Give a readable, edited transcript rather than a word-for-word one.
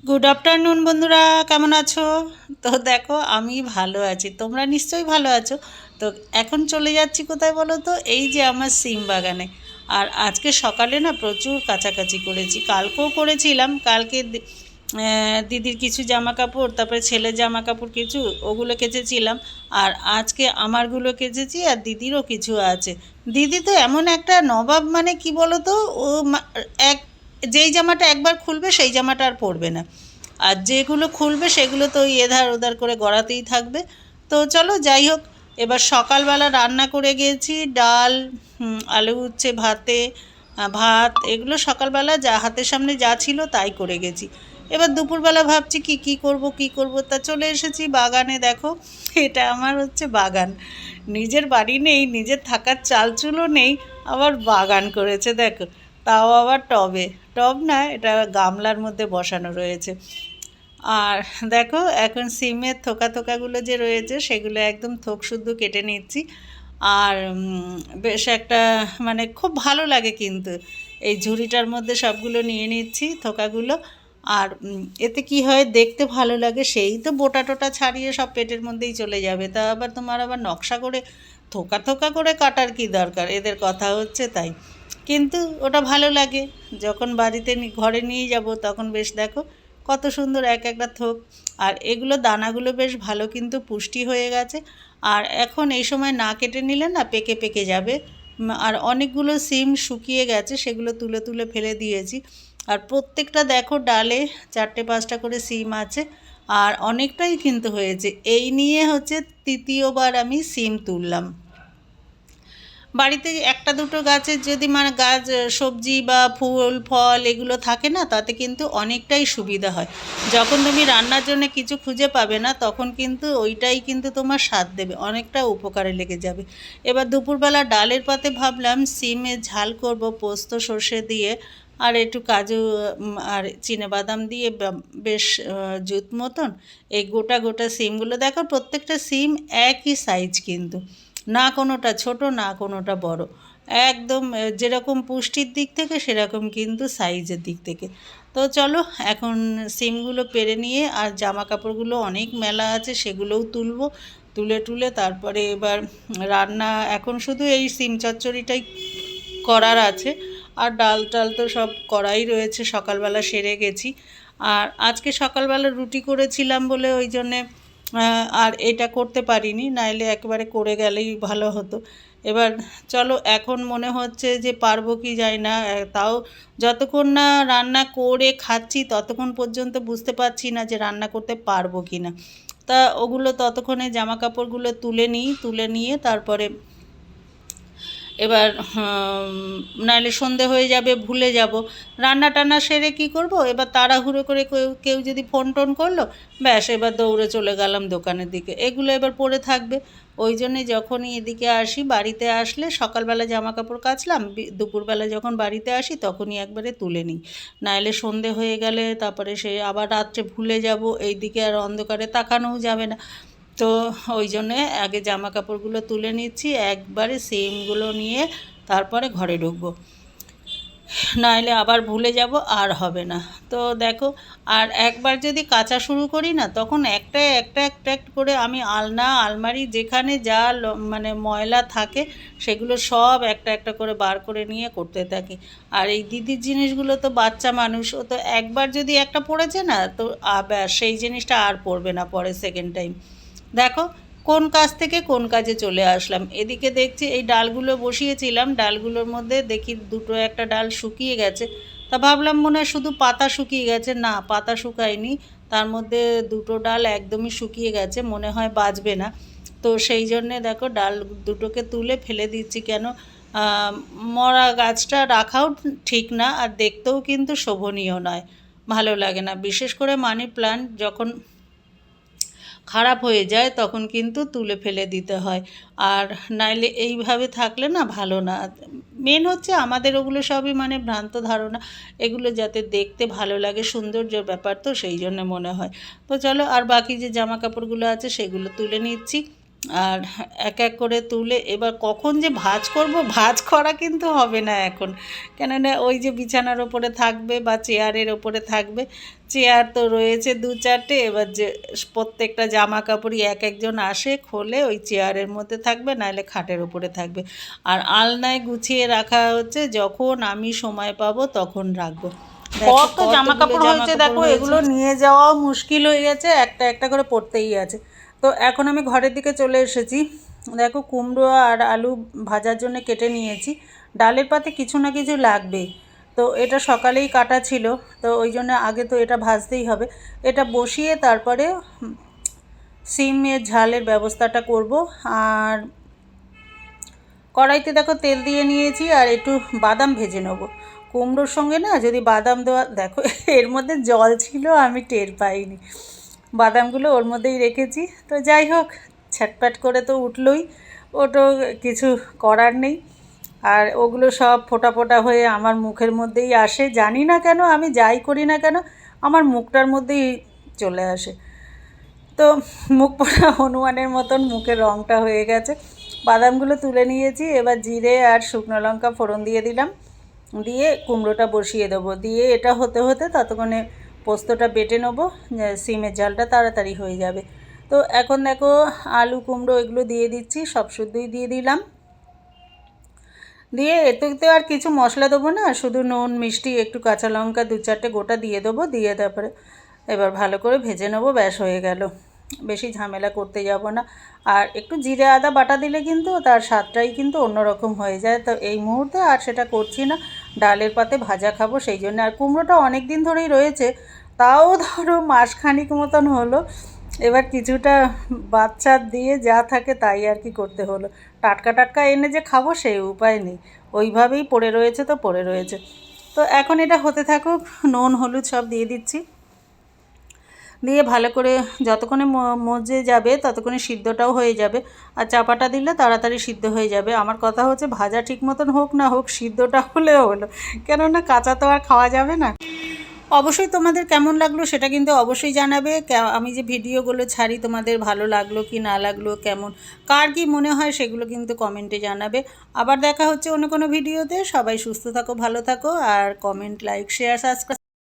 Good afternoon বন্ধুরা, কেমন আছো? তো দেখো, আমি ভালো আছি, তোমরা নিশ্চয়ই ভালো আছো। তো এখন চলে যাচ্ছি কোথায় বলো তো, এই যে আমার সিম বাগানে। আর আজকে সকালে না প্রচুর কাচাকাচি করেছি, কালকেও করেছিলাম। কালকে দিদির কিছু জামা কাপড়, তারপরে ছেলের জামা কাপড় কিছু, ওগুলো কেচেছিলাম। আর আজকে আমারগুলো কেচেছি, আর দিদিরও কিছু আছে। দিদি তো এমন একটা নবাব, মানে কি বলো তো, ও এক যেই জামাটা একবার খুলবে সেই জামাটা আর পরবে না। আর যেগুলো খুলবে সেগুলো তো ওই এধার ওধার করে গড়াতেই থাকবে। তো চলো যাই হোক, এবার সকালবেলা রান্না করে গিয়েছি ডাল, আলু উচ্ছে ভাত, এগুলো সকালবেলা যা হাতের সামনে যা ছিল তাই করে গেছি। এবার দুপুরবেলা ভাবছি কি করব, তা চলে এসেছি বাগানে। দেখো, এটা আমার হচ্ছে বাগান। নিজের বাড়ি নেই, নিজের থাকার চালচুলো নেই, আবার বাগান করেছে দেখো। তাও আবার টবে, টব না, এটা গামলার মধ্যে বসানো রয়েছে। আর দেখো, এখন সিমের থোকাগুলো যে রয়েছে সেগুলো একদম থোক শুদ্ধ কেটে নিচ্ছি। আর বেশ একটা, মানে খুব ভালো লাগে কিন্তু এই ঝুড়িটার মধ্যে সবগুলো নিয়ে নিচ্ছি থোকাগুলো। আর এতে কি হয়, দেখতে ভালো লাগে। সেই তো বোটা টোটা ছাড়িয়ে সব পেটের মধ্যেই চলে যাবে, তা আবার তোমার আবার নকশা করে থোকা করে কাটার কি দরকার, এদের কথা হচ্ছে তাই। কিন্তু ওটা ভালো লাগে। যখন বাড়িতে ঘরে নিয়ে যাব তখন বেশ দেখো কত সুন্দর এক একটা থোক। আর এগুলো দানাগুলো বেশ ভালো, কিন্তু পুষ্টি হয়ে গেছে। আর এখন এই সময় না কেটে নিলে না পেকে পেকে যাবে। আর অনেকগুলো সিম শুকিয়ে গেছে, সেগুলো তুলে তুলে ফেলে দিয়েছি। আর প্রত্যেকটা দেখো ডালে 4-5টা করে সিম আছে। আর অনেকটাই কিন্তু হয়েছে, এই নিয়ে হচ্ছে তৃতীয়বার আমি সিম তুললাম। বাড়িতে একটা দুটো গাছের যদি মানে গাছ, সবজি বা ফুল ফল এগুলো থাকে না, তাতে কিন্তু অনেকটাই সুবিধা হয়। যখন তুমি রান্নার জন্য কিছু খুঁজে পাবে না, তখন কিন্তু ওইটাই কিন্তু তোমার স্বাদ দেবে, অনেকটা উপকারে লেগে যাবে। এবার দুপুরবেলা ডালের পাতে ভাবলাম সিমের ঝাল করব পোস্ত সর্ষে দিয়ে, আর একটু কাজু আর চিনেবাদাম দিয়ে বেশ জুত মতন। এই গোটা গোটা সিমগুলো দেখো, প্রত্যেকটা সিম একই সাইজ কিন্তু, না কোনোটা ছোট না কোনোটা বড়, একদম যেরকম পুষ্টির দিক থেকে সেরকম কিন্তু সাইজের দিক থেকে। তো চলো, এখন সিমগুলো পেরে নিয়ে, আর জামা কাপড়গুলো অনেক মেলা আছে সেগুলোও তুলবো। তুলে তারপরে এবার রান্না, এখন শুধু এই সিম চচ্চড়িটাই করার আছে। আর ডাল টাল তো সব করাই রয়েছে, সকালবেলা সেরে গেছি। আর আজকে সকালবেলা রুটি করেছিলাম বলে ওই জন্যে আর এটা করতে পারিনি, নাইলে একেবারে করে গেলেই ভালো হতো। এবার চলো, এখন মনে হচ্ছে যে পারবো কি যায় না, তাও যতক্ষণ না রান্না করে খাচ্ছি ততক্ষণ পর্যন্ত বুঝতে পারছি না যে রান্না করতে পারবো কি না। তা ওগুলো ততক্ষণে জামা কাপড়গুলো তুলে নিয়ে তারপরে এবার নাহলে সন্ধে হয়ে যাবে, ভুলে যাব। রান্না টান্না সেরে কী করব, এবার তাড়াহুড়ো করে কেউ কেউ যদি ফোন টোন করলো, ব্যাস এবার দৌড়ে চলে গেলাম দোকানের দিকে, এগুলো এবার পড়ে থাকবে। ওই জন্যে যখনই এদিকে আসি, বাড়িতে আসলে সকালবেলা জামা কাপড় কাচলাম, দুপুরবেলা যখন বাড়িতে আসি তখনই একবারে তুলে নিই। নাহলে সন্ধে হয়ে গেলে তারপরে সে আবার রাত্রে ভুলে যাব, এই দিকে আর অন্ধকারে তাকানোও যাবে না। তো ওই জন্যে আগে জামা কাপড়গুলো তুলে নিচ্ছি, একবারে সেমগুলো নিয়ে তারপরে ঘরে ঢুকবো, নাহলে আবার ভুলে যাব, আর হবে না। তো দেখো, আর একবার যদি কাচা শুরু করি না, তখন একটা করে আমি আলনা আলমারি যেখানে যা মানে ময়লা থাকে সেগুলো সব একটা করে বার করে নিয়ে করতে থাকি। আর এই দিদির জিনিসগুলো তো বাচ্চা মানুষ, ও তো একবার যদি একটা পড়েছে না, তো ব্যাস সেই জিনিসটা আর পড়বে না পরে সেকেন্ড টাইম। দেখো, কোন কাজ থেকে কোন কাজে চলে আসলাম। এদিকে দেখছি এই ডালগুলো বসিয়েছিলাম, ডালগুলোর মধ্যে দেখি দুটো একটা ডাল শুকিয়ে গেছে। তা ভাবলাম মনে হয় শুধু পাতা শুকিয়ে গেছে, না পাতা শুকায়নি, তার মধ্যে দুটো ডাল একদমই শুকিয়ে গেছে, মনে হয় বাঁচবে না। তো সেই জন্যে দেখো ডাল দুটোকে তুলে ফেলে দিচ্ছি। কেন, মরা গাছটা রাখাও ঠিক না, আর দেখতেও কিন্তু শোভনীয় নয়, ভালো লাগে না। বিশেষ করে মানি প্লান্ট যখন খারাপ হয়ে যায় তখন কিন্তু তুলে ফেলে দিতে হয়। আর নাইলে এইভাবে থাকলে না ভালো না। মেন হচ্ছে আমাদের ওগুলো সবই মানে ভ্রান্ত ধারণা, এগুলো যাতে দেখতে ভালো লাগে, সৌন্দর্যের ব্যাপার তো সেই জন্য মনে হয়। তো চলো, আর বাকি যে জামা কাপড়গুলো আছে সেগুলো তুলে নিচ্ছি। আর এক এক করে তুলে এবার কখন যে ভাঁজ করব, ভাঁজ করা কিন্তু হবে না এখন, কেননা ওই যে বিছানার ওপরে থাকবে বা চেয়ারের ওপরে থাকবে। চেয়ার তো রয়েছে 2-4টে, এবার যে প্রত্যেকটা জামা কাপড়ই এক একজন আসে খোলে ওই চেয়ারের মধ্যে থাকবে, নাহলে খাটের ওপরে থাকবে। আর আলনায় গুছিয়ে রাখা হচ্ছে, যখন আমি সময় পাবো তখন রাখবো। কত জামা কাপড় হয়েছে দেখো, এগুলো নিয়ে যাওয়াও মুশকিল হয়ে গেছে, একটা একটা করে পড়তেই আছে। তো এখন আমি ঘরের দিকে চলে এসেছি। দেখো কুমড়ো আর আলু ভাজার জন্য কেটে নিয়েছি। ডালের পাতে কিছু না কিছু লাগবেই, তো এটা সকালেই কাটা ছিল, তো ওই জন্য আগে তো এটা ভাজতেই হবে। এটা বসিয়ে তারপরে সিমের ঝালের ব্যবস্থাটা করব। আর কড়াইতে দেখো তেল দিয়ে নিয়েছি, আর একটু বাদাম ভেজে নেবো। কুমড়োর সঙ্গে না যদি বাদাম দেওয়া, দেখো এর মধ্যে জল ছিল আমি টের পাইনি, বাদামগুলো ওর মধ্যেই রেখেছি। তো যাই হোক, ছ্যাটপ্যাট করে তো উঠলই, ওটো কিছু করার নেই। আর ওগুলো সব ফোটা ফোটা হয়ে আমার মুখের মধ্যেই আসে, জানি না কেন, আমি যাই করি না কেন আমার মুখটার মধ্যেই চলে আসে। তো মুখ পোড়া হনুমানের মতন মুখের রঙটা হয়ে গেছে। বাদামগুলো তুলে নিয়েছি, এবার জিরে আর শুকনো লঙ্কা ফোড়ন দিয়ে দিলাম, দিয়ে কুমড়োটা বসিয়ে দেবো। দিয়ে এটা হতে হতে ততক্ষণে পোস্তটা বেটে নেবো, সিমের ঝালটা তাড়াতাড়ি হয়ে যাবে। তো এখন দেখো আলু কুমড়ো এগুলো দিয়ে দিচ্ছি, সব শুদ্ধই দিয়ে দিলাম। দিয়ে এতে আর কিছু মশলা দেবো না, শুধু নুন মিষ্টি একটু কাঁচা লঙ্কা 2-4টে গোটা দিয়ে দেবো, দিয়ে তারপরে এবার ভালো করে ভেজে নেবো, ব্যাস হয়ে গেল। বেশি ঝামেলা করতে যাব না। আর একটু জিরে আদা বাটা দিলে কিন্তু তার স্বাদটাই কিন্তু অন্যরকম হয়ে যায়। তো এই মুহূর্তে আর সেটা করছি না, ডালের পাতে ভাজা খাবো সেই জন্য। আর কুমড়োটা অনেক দিন ধরেই রয়েছে, তাও ধরো মাসখানিক মতন হলো। এবার কিছুটা বাচ্চা দিয়ে যা থাকে তাই আর কি করতে হলো, টাটকা টাটকা এনে যে খাবো সেই উপায় নেই, ওইভাবেই পড়ে রয়েছে তো পড়ে রয়েছে। তো এখন এটা হতে থাকুক, নুন হলুদ সব দিয়ে দিচ্ছি, দিয়ে ভালো করে যতক্ষণে মজে যাবে ততক্ষণে সিদ্ধটাও হয়ে যাবে। আর চাপাটা দিলে তাড়াতাড়ি সিদ্ধ হয়ে যাবে। আমার কথা হচ্ছে ভাজা ঠিক মতন হোক না হোক, সিদ্ধটা হলেও হলো, কেননা কাঁচা তো আর খাওয়া যাবে না। অবশ্যই তোমাদের কেমন লাগলো সেটা কিন্তু অবশ্যই জানাবে। আমি যে ভিডিওগুলো ছাড়ি তোমাদের ভালো লাগলো কি না লাগলো, কেমন কার কী মনে হয় সেগুলো কিন্তু কমেন্টে জানাবে। আবার দেখা হচ্ছে অন্য কোনো ভিডিওতে। সবাই সুস্থ থাকো, ভালো থাকো, আর কমেন্ট লাইক শেয়ার সাবস্ক্রাইব